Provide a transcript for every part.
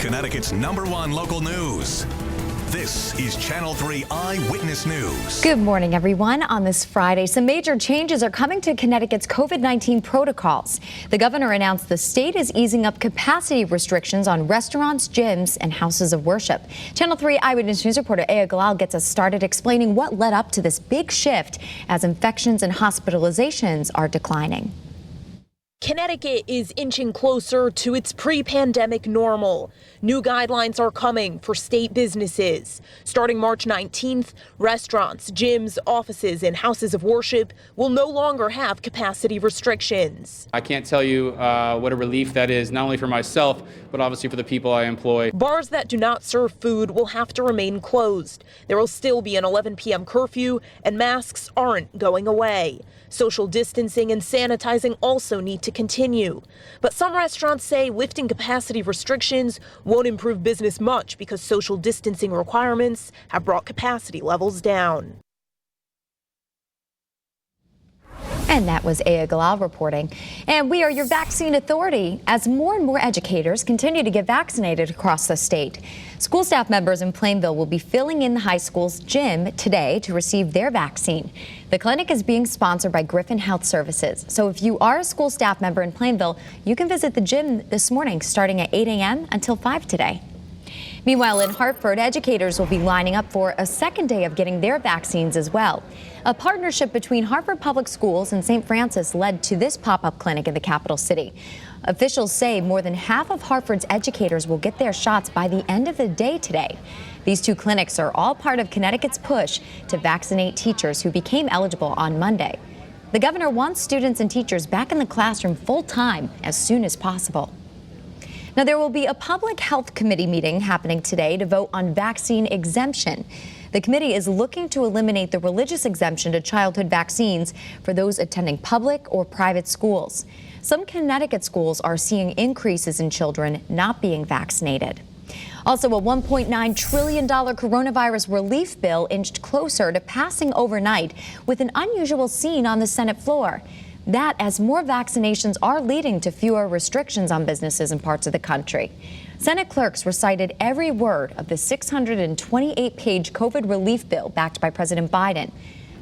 Connecticut's #1 local news. This is Channel 3 Eyewitness News. Good morning, everyone. On this Friday, some major changes are coming to Connecticut's COVID-19 protocols. The governor announced the state is easing up capacity restrictions on restaurants, gyms, and houses of worship. Channel 3 Eyewitness News reporter Aya Galal gets us started explaining what led up to this big shift as infections and hospitalizations are declining. Connecticut is inching closer to its pre-pandemic normal. New guidelines are coming for state businesses. Starting March 19th, restaurants, gyms, offices, and houses of worship will no longer have capacity restrictions. I can't tell you what a relief that is, not only for myself, but obviously for the people I employ. Bars that do not serve food will have to remain closed. There will still be an 11 p.m. curfew, and masks aren't going away. Social distancing and sanitizing also need to continue. But some restaurants say lifting capacity restrictions won't improve business much because social distancing requirements have brought capacity levels down. And that was Aya Galal reporting. And we are your vaccine authority as more and more educators continue to get vaccinated across the state. School staff members in Plainville will be filling in the high school's gym today to receive their vaccine. The clinic is being sponsored by Griffin Health Services. So if you are a school staff member in Plainville, you can visit the gym this morning starting at 8 a.m. until 5 today. Meanwhile, in Hartford, educators will be lining up for a second day of getting their vaccines as well. A partnership between Hartford Public Schools and St. Francis led to this pop-up clinic in the capital city. Officials say more than half of Hartford's educators will get their shots by the end of the day today. These two clinics are all part of Connecticut's push to vaccinate teachers who became eligible on Monday. The governor wants students and teachers back in the classroom full-time as soon as possible. Now, there will be a public health committee meeting happening today to vote on vaccine exemption. The committee is looking to eliminate the religious exemption to childhood vaccines for those attending public or private schools. Some Connecticut schools are seeing increases in children not being vaccinated. Also, a $1.9 trillion coronavirus relief bill inched closer to passing overnight with an unusual scene on the Senate floor. That as more vaccinations are leading to fewer restrictions on businesses in parts of the country. Senate clerks recited every word of the 628-page COVID relief bill backed by President Biden.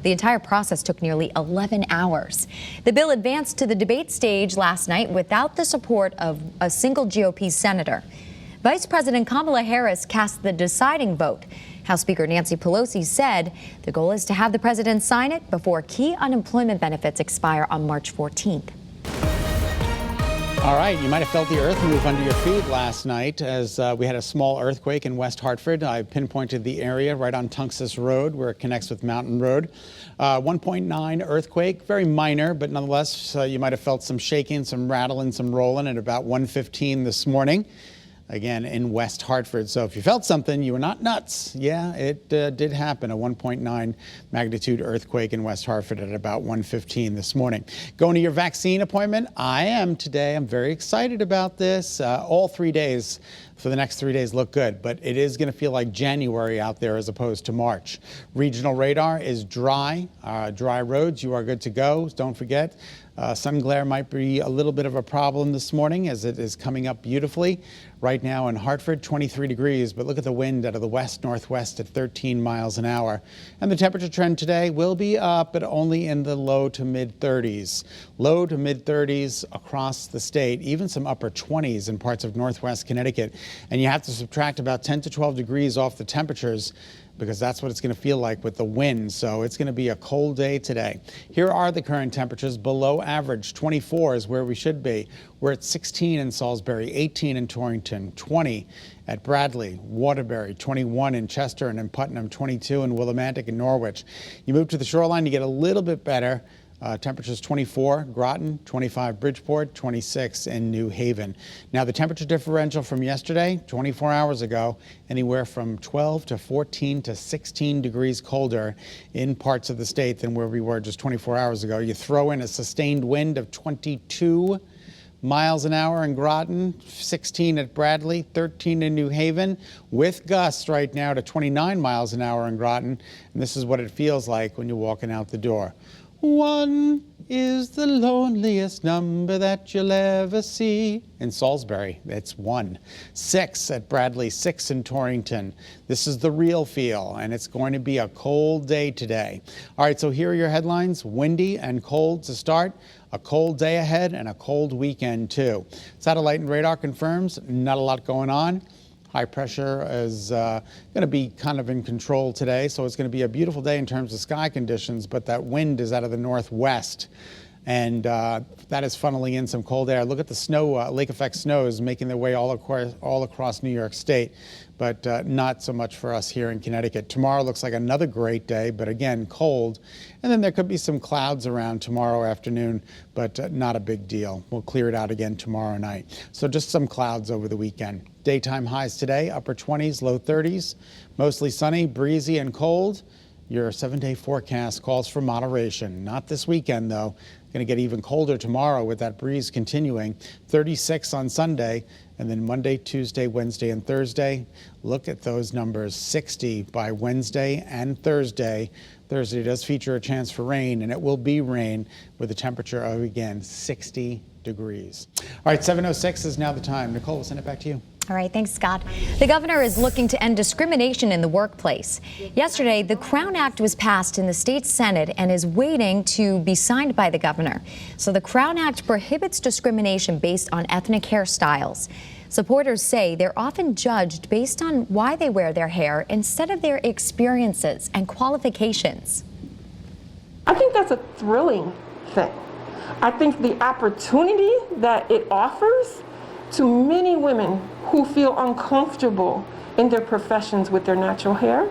The entire process took nearly 11 hours. The bill advanced to the debate stage last night without the support of a single GOP senator. Vice President Kamala Harris cast the deciding vote. House Speaker Nancy Pelosi said the goal is to have the president sign it before key unemployment benefits expire on March 14th. All right, you might have felt the earth move under your feet last night as we had a small earthquake in West Hartford. I pinpointed the area right on Tunxus Road where it connects with Mountain Road. 1.9 earthquake, very minor, but nonetheless, you might have felt some shaking, some rattling, some rolling at about 1:15 this morning. Again, in West Hartford. So if you felt something, you were not nuts. Yeah, it did happen, a 1.9 magnitude earthquake in West Hartford at about 1:15 this morning. Going to your vaccine appointment? I am today. I'm very excited about this. All 3 days for the next 3 days look good, but it is going to feel like January out there as opposed to March. Regional radar is dry. Dry roads, you are good to go. Don't forget, sun glare might be a little bit of a problem this morning as it is coming up beautifully. Right now in Hartford, 23 degrees, but look at the wind out of the west-northwest at 13 miles an hour. And the temperature trend today will be up, but only in the low to mid-30s. Low to mid-30s across the state, even some upper 20s in parts of northwest Connecticut. And you have to subtract about 10 to 12 degrees off the temperatures because that's what it's going to feel like with the wind. So it's going to be a cold day today. Here are the current temperatures below average. 24 is where we should be. We're at 16 in Salisbury, 18 in Torrington, 20 at Bradley, Waterbury, 21 in Chester and in Putnam, 22 in Willimantic and Norwich. You move to the shoreline, you get a little bit better. Temperatures 24, Groton, 25, Bridgeport, 26 in New Haven. Now the temperature differential from yesterday, 24 hours ago, anywhere from 12 to 14 to 16 degrees colder in parts of the state than where we were just 24 hours ago. You throw in a sustained wind of 22 miles an hour in Groton, 16 at Bradley, 13 in New Haven, with gusts right now to 29 miles an hour in Groton. And this is what it feels like when you're walking out the door. 1, is the loneliest number that you'll ever see. In Salisbury, it's 1. 6 at Bradley, 6 in Torrington. This is the real feel, and it's going to be a cold day today. All right, so here are your headlines. Windy and cold to start. A cold day ahead and a cold weekend, too. Satellite and radar confirms not a lot going on. High pressure is going to be kind of in control today, so it's going to be a beautiful day in terms of sky conditions, but that wind is out of the northwest, and that is funneling in some cold air. Look at the snow, lake effect snows making their way all across New York State, but not so much for us here in Connecticut. Tomorrow looks like another great day, but again, cold. And then there could be some clouds around tomorrow afternoon, but not a big deal. We'll clear it out again tomorrow night. So just some clouds over the weekend. Daytime highs today, upper 20s, low 30s. Mostly sunny, breezy, and cold. Your 7-day forecast calls for moderation. Not this weekend, though. Going to get even colder tomorrow with that breeze continuing. 36 on Sunday, and then Monday, Tuesday, Wednesday, and Thursday. Look at those numbers. 60 by Wednesday and Thursday. Thursday does feature a chance for rain, and it will be rain with a temperature of, again, 60 degrees. All right, 7:06 is now the time. Nicole, we'll send it back to you. All right, thanks, Scott. The governor is looking to end discrimination in the workplace. Yesterday, the Crown Act was passed in the state Senate and is waiting to be signed by the governor. So the Crown Act prohibits discrimination based on ethnic hairstyles. Supporters say they're often judged based on why they wear their hair instead of their experiences and qualifications. I think that's a thrilling thing. I think the opportunity that it offers to many women who feel uncomfortable in their professions with their natural hair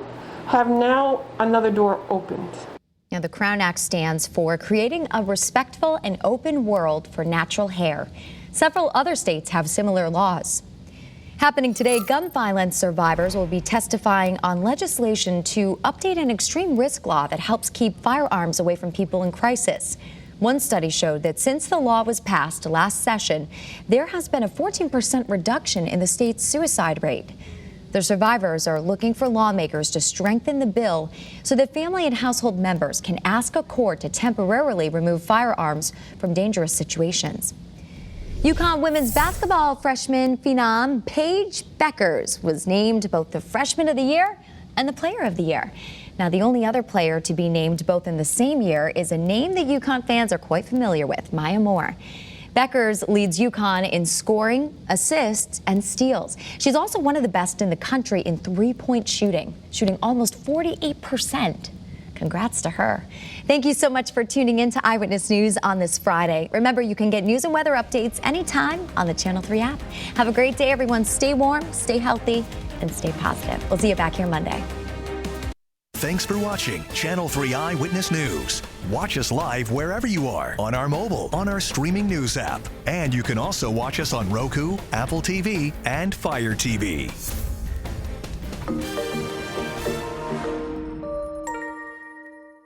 have now another door opened. Now, the Crown Act stands for creating a respectful and open world for natural hair. Several other states have similar laws. Happening today, gun violence survivors will be testifying on legislation to update an extreme risk law that helps keep firearms away from people in crisis. One study showed that since the law was passed last session, there has been a 14% reduction in the state's suicide rate. The survivors are looking for lawmakers to strengthen the bill so that family and household members can ask a court to temporarily remove firearms from dangerous situations. UConn women's basketball freshman phenom Paige Beckers was named both the Freshman of the Year and the Player of the Year. Now, the only other player to be named both in the same year is a name that UConn fans are quite familiar with, Maya Moore. Beckers leads UConn in scoring, assists, and steals. She's also one of the best in the country in three-point shooting almost 48%. Congrats to her. Thank you so much for tuning in to Eyewitness News on this Friday. Remember, you can get news and weather updates anytime on the Channel 3 app. Have a great day, everyone. Stay warm, stay healthy, and stay positive. We'll see you back here Monday. Thanks for watching Channel 3 Eyewitness News. Watch us live wherever you are on our mobile, on our streaming news app. And you can also watch us on Roku, Apple TV, and Fire TV.